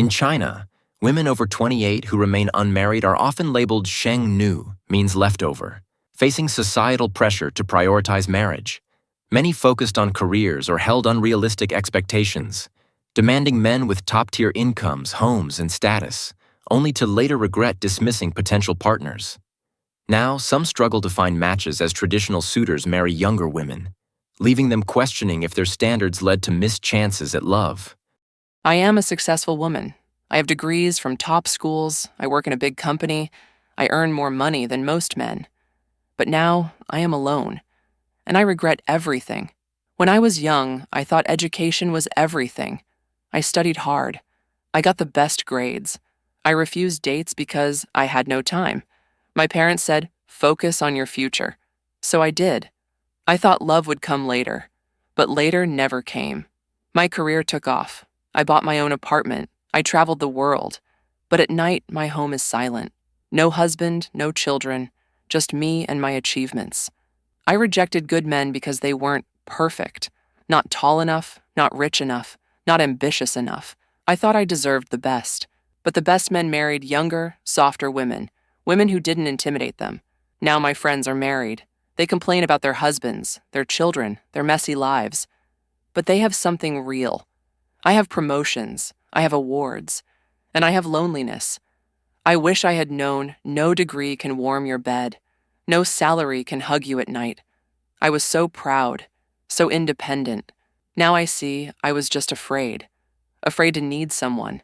In China, women over 28 who remain unmarried are often labeled sheng nu, means leftover, facing societal pressure to prioritize marriage. Many focused on careers or held unrealistic expectations, demanding men with top-tier incomes, homes, and status, only to later regret dismissing potential partners. Now, some struggle to find matches as traditional suitors marry younger women, leaving them questioning if their standards led to missed chances at love. I am a successful woman. I have degrees from top schools, I work in a big company, I earn more money than most men. But now, I am alone, and I regret everything. When I was young, I thought education was everything. I studied hard. I got the best grades. I refused dates because I had no time. My parents said, "Focus on your future." So I did. I thought love would come later, but later never came. My career took off. I bought my own apartment. I traveled the world. But at night, my home is silent. No husband, no children, just me and my achievements. I rejected good men because they weren't perfect, not tall enough, not rich enough, not ambitious enough. I thought I deserved the best. But the best men married younger, softer women who didn't intimidate them. Now my friends are married. They complain about their husbands, their children, their messy lives. But they have something real. I have promotions, I have awards, and I have loneliness. I wish I had known no degree can warm your bed, no salary can hug you at night. I was so proud, so independent. Now I see I was just afraid to need someone,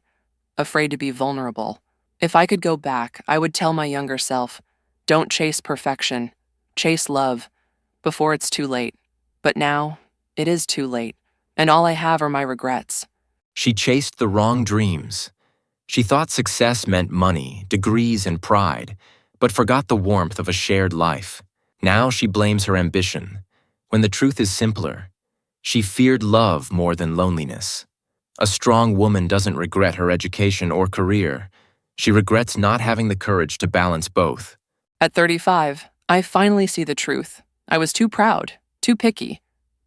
afraid to be vulnerable. If I could go back, I would tell my younger self, don't chase perfection, chase love, before it's too late. But now, it is too late, and all I have are my regrets. She chased the wrong dreams. She thought success meant money, degrees, and pride, but forgot the warmth of a shared life. Now she blames her ambition, when the truth is simpler. She feared love more than loneliness. A strong woman doesn't regret her education or career. She regrets not having the courage to balance both. At 35, I finally see the truth. I was too proud, too picky.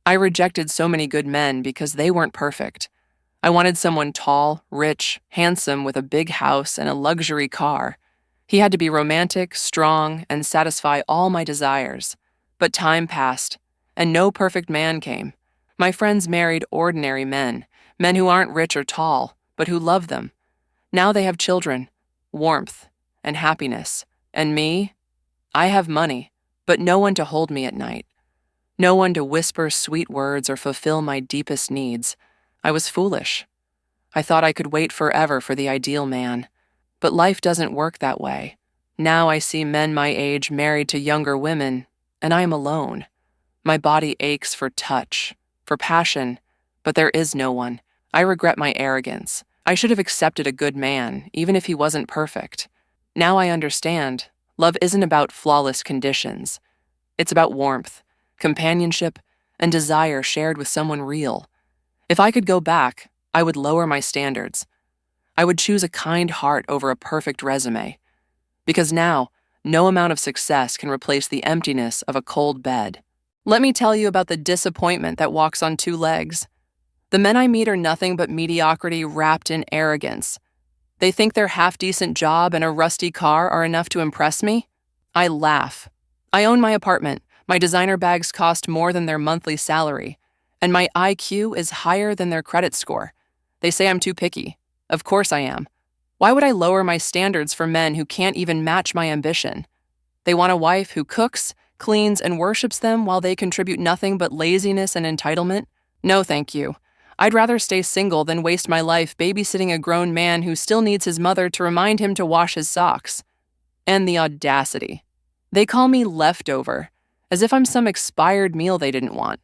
I rejected so many good men because they weren't perfect. I wanted someone tall, rich, handsome with a big house and a luxury car. He had to be romantic, strong, and satisfy all my desires. But time passed, and no perfect man came. My friends married ordinary men who aren't rich or tall, but who love them. Now they have children, warmth, and happiness. And me? I have money, but no one to hold me at night. No one to whisper sweet words or fulfill my deepest needs. I was foolish. I thought I could wait forever for the ideal man. But life doesn't work that way. Now I see men my age married to younger women, and I am alone. My body aches for touch, for passion, but there is no one. I regret my arrogance. I should have accepted a good man, even if he wasn't perfect. Now I understand. Love isn't about flawless conditions. It's about warmth, companionship, and desire shared with someone real. If I could go back, I would lower my standards. I would choose a kind heart over a perfect resume. Because now, no amount of success can replace the emptiness of a cold bed. Let me tell you about the disappointment that walks on two legs. The men I meet are nothing but mediocrity wrapped in arrogance. They think their half-decent job and a rusty car are enough to impress me? I laugh. I own my apartment. My designer bags cost more than their monthly salary. And my IQ is higher than their credit score. They say I'm too picky. Of course I am. Why would I lower my standards for men who can't even match my ambition? They want a wife who cooks, cleans, and worships them while they contribute nothing but laziness and entitlement? No, thank you. I'd rather stay single than waste my life babysitting a grown man who still needs his mother to remind him to wash his socks. And the audacity. They call me leftover, as if I'm some expired meal they didn't want.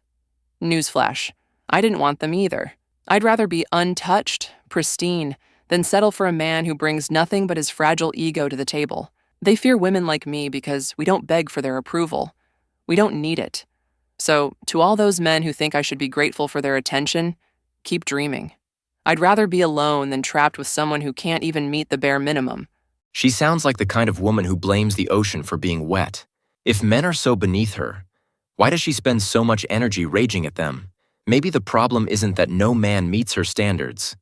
Newsflash, I didn't want them either. I'd rather be untouched, pristine, than settle for a man who brings nothing but his fragile ego to the table. They fear women like me because we don't beg for their approval. We don't need it. So, to all those men who think I should be grateful for their attention, keep dreaming. I'd rather be alone than trapped with someone who can't even meet the bare minimum. She sounds like the kind of woman who blames the ocean for being wet. If men are so beneath her, why does she spend so much energy raging at them? Maybe the problem isn't that no man meets her standards.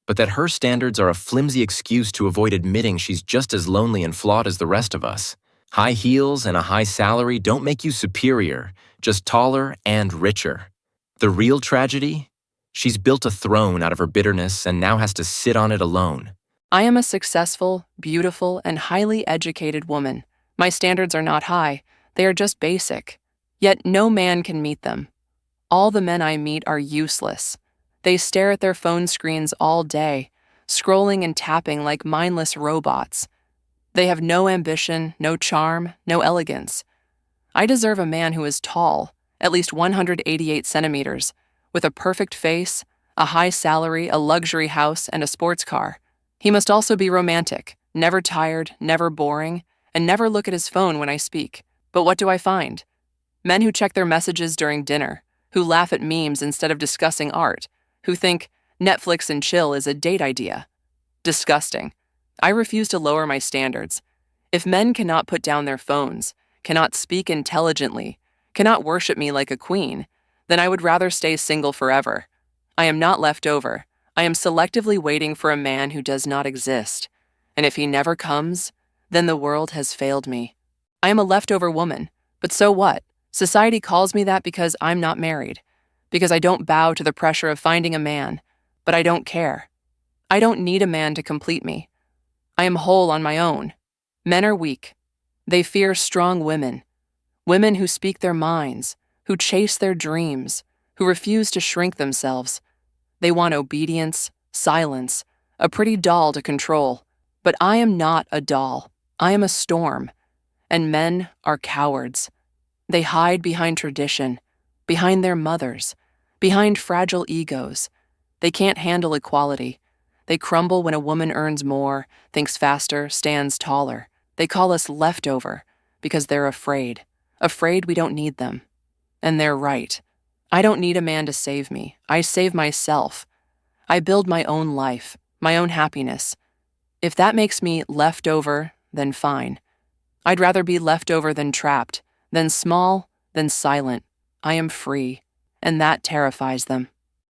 but that her standards are a flimsy excuse to avoid admitting she's just as lonely and flawed as the rest of us. High heels and a high salary don't make you superior, just taller and richer. The real tragedy? She's built a throne out of her bitterness and now has to sit on it alone. I am a successful, beautiful, and highly educated woman. My standards are not high, they are just basic. Yet no man can meet them. All the men I meet are useless. They stare at their phone screens all day, scrolling and tapping like mindless robots. They have no ambition, no charm, no elegance. I deserve a man who is tall, at least 188 centimeters, with a perfect face, a high salary, a luxury house, and a sports car. He must also be romantic, never tired, never boring, and never look at his phone when I speak. But what do I find? Men who check their messages during dinner, who laugh at memes instead of discussing art, who think Netflix and chill is a date idea. Disgusting. I refuse to lower my standards. If men cannot put down their phones, cannot speak intelligently, cannot worship me like a queen, then I would rather stay single forever. I am not left over. I am selectively waiting for a man who does not exist. And if he never comes, then the world has failed me. I am a leftover woman, but so what? Society calls me that because I'm not married, because I don't bow to the pressure of finding a man, but I don't care. I don't need a man to complete me. I am whole on my own. Men are weak. They fear strong women. Women who speak their minds, who chase their dreams, who refuse to shrink themselves. They want obedience, silence, a pretty doll to control. But I am not a doll. I am a storm. And men are cowards. They hide behind tradition, behind their mothers, behind fragile egos. They can't handle equality. They crumble when a woman earns more, thinks faster, stands taller. They call us leftover because they're afraid we don't need them. And they're right. I don't need a man to save me. I save myself. I build my own life, my own happiness. If that makes me leftover, then fine. I'd rather be leftover than trapped, than small, than silent. I am free, and that terrifies them.